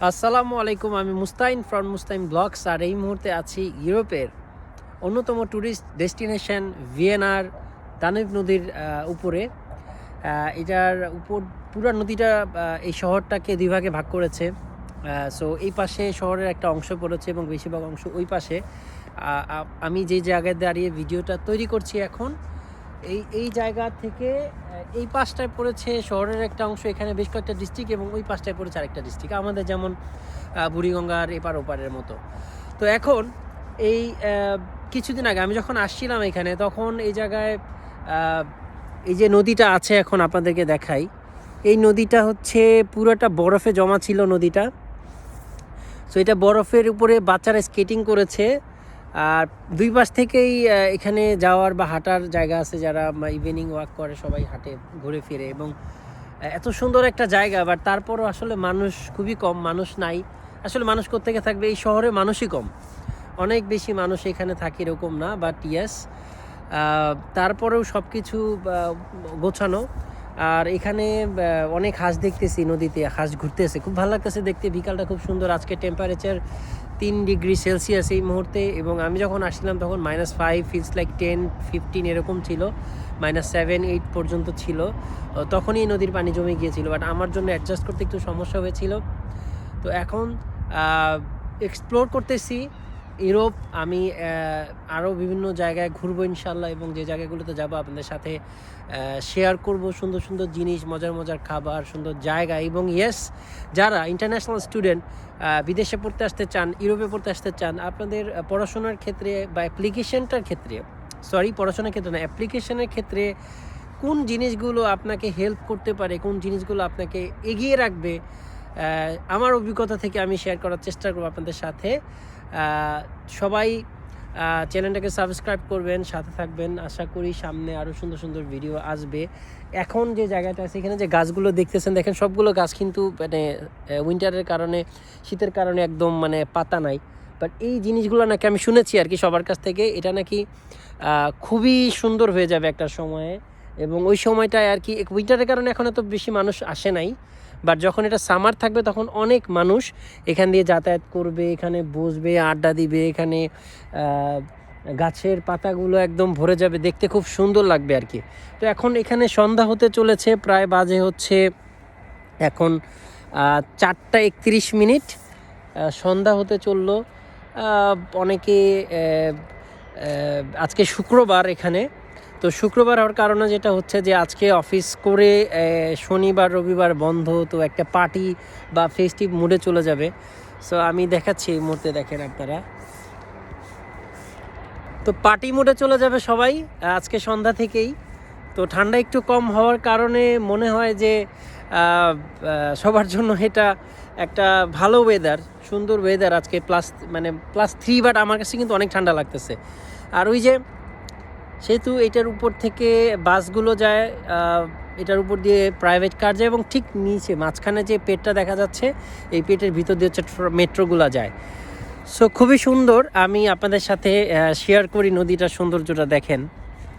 আসসালামু আলাইকুম। আমি মুস্তাইন ফ্রম মুস্তাইন ব্লগস। আর এই মুহূর্তে আছি ইউরোপের অন্যতম ট্যুরিস্ট ডেস্টিনেশন ভিয়েনার দানুব নদীর উপরে। এটার উপর পুরো নদীটা এই শহরটাকে দুই ভাগে ভাগ করেছে। সো এই পাশে শহরের একটা অংশ পড়েছে এবং বেশিরভাগ অংশ ওই পাশে। আমি যে জায়গায় দাঁড়িয়ে ভিডিওটা তৈরি করছি এখন, এই জায়গা থেকে এই পাশটায় পড়েছে শহরের একটা অংশ, এখানে বেশ কয়েকটা ডিস্ট্রিক্ট, এবং ওই পাশটায় পড়েছে আরেকটা ডিস্ট্রিক্ট, আমাদের যেমন বুড়িগঙ্গার এপার ওপারের মতো। তো এখন এই কিছুদিন আগে আমি যখন আসছিলাম এখানে, তখন এই জায়গায় এই যে নদীটা আছে এখন আপনাদেরকে দেখাই। এই নদীটা হচ্ছে পুরোটা বরফে জমা ছিল নদীটা। সো এটা বরফের উপরে বাচ্চারা স্কেটিং করেছে। আর দুই পাশ থেকেই এখানে যাওয়ার বা হাঁটার জায়গা আছে, যারা ইভিনিং ওয়াক করে সবাই হাঁটে ঘুরে ফিরে। এবং এত সুন্দর একটা জায়গা, বাট তারপরও আসলে মানুষ খুবই কম, মানুষ নাই। আসলে মানুষ কোত্থেকে থাকবে, এই শহরে মানুষই কম। অনেক বেশি মানুষ এখানে থাকে এরকম না, বাট ইয়েস, তারপরেও সব কিছু গোছানো। আর এখানে অনেক হাঁস দেখতেছি, নদীতে হাঁস ঘুরতেছে, খুব ভালো লাগতেছে দেখতে। বিকালটা খুব সুন্দর। আজকে টেম্পারেচার 3 ডিগ্রি সেলসিয়াস এই মুহূর্তে, এবং আমি যখন আসছিলাম তখন -5, ফিলস লাইক 10-15 এরকম ছিল, -7-8 পর্যন্ত ছিল। তখনই নদীর পানি জমে গিয়েছিল, বাট আমার জন্য অ্যাডজাস্ট করতে একটু সমস্যা হয়েছিল। তো এখন এক্সপ্লোর করতেছি ইউরোপ। আমি আরও বিভিন্ন জায়গায় ঘুরবো ইনশাল্লাহ, এবং যে জায়গাগুলোতে যাব আপনাদের সাথে শেয়ার করব সুন্দর সুন্দর জিনিস, মজার মজার খাবার, সুন্দর জায়গা। এবং ইয়েস, যারা ইন্টারন্যাশনাল স্টুডেন্ট বিদেশে পড়তে আসতে চান, ইউরোপে পড়তে আসতে চান, আপনাদের পড়াশোনার ক্ষেত্রে বা অ্যাপ্লিকেশনটার ক্ষেত্রে, পড়াশোনার ক্ষেত্রে না, অ্যাপ্লিকেশনের ক্ষেত্রে কোন জিনিসগুলো আপনাকে হেল্প করতে পারে, কোন জিনিসগুলো আপনাকে এগিয়ে রাখবে, আমার অভিজ্ঞতা থেকে আমি শেয়ার করার চেষ্টা করব আপনাদের সাথে। সবাই চ্যানেলটাকে সাবস্ক্রাইব করবেন, সাথে থাকবেন। আশা করি সামনে আরও সুন্দর সুন্দর ভিডিও আসবে। এখন যে জায়গাটা আছে, এখানে যে গাছগুলো দেখতেছেন, দেখেন সবগুলো গাছ কিন্তু মানে উইন্টারের কারণে, শীতের কারণে একদম মানে পাতা নাই। বাট এই জিনিসগুলো নাকি আমি শুনেছি আর কি সবার কাছ থেকে, এটা নাকি খুবই সুন্দর হয়ে যাবে একটা সময়ে। এবং ওই সময়টায় আর কি, উইন্টারের কারণে এখন এত বেশি মানুষ আসে নাই, বাট যখন এটা সামার থাকবে তখন অনেক মানুষ এখান দিয়ে যাতায়াত করবে, এখানে বসবে, আড্ডা দিবে। এখানে গাছের পাতাগুলো একদম ভরে যাবে, দেখতে খুব সুন্দর লাগবে আর কি। তো এখন এখানে সন্ধ্যা হতে চলেছে, প্রায় বাজে হচ্ছে এখন 4:31। সন্ধ্যা হতে চললো। অনেকে আজকে শুক্রবার এখানে, তো শুক্রবার হওয়ার কারণে যেটা হচ্ছে যে আজকে অফিস করে শনিবার রবিবার বন্ধ, তো একটা পার্টি বা ফেস্টিভ মুডে চলে যাবে। সো আমি দেখাচ্ছি এই মুহূর্তে, দেখেন আপনারা, তো পার্টি মুডে চলে যাবে সবাই আজকে সন্ধ্যা থেকেই। তো ঠান্ডা একটু কম হওয়ার কারণে মনে হয় যে সবার জন্য এটা একটা ভালো ওয়েদার, সুন্দর ওয়েদার আজকে। +3, বাট আমার কাছে কিন্তু অনেক ঠান্ডা লাগতেছে। আর ওই যে সেহেতু এটার উপর থেকে বাসগুলো যায়, এটার উপর দিয়ে প্রাইভেট কার যায়, এবং ঠিক নিচে মাঝখানে যে পেটটা দেখা যাচ্ছে, এই পেটের ভিতর দিয়ে হচ্ছে মেট্রোগুলো যায়। সো খুবই সুন্দর। আমি আপনাদের সাথে শেয়ার করি নদীটার সৌন্দর্যটা, দেখেন।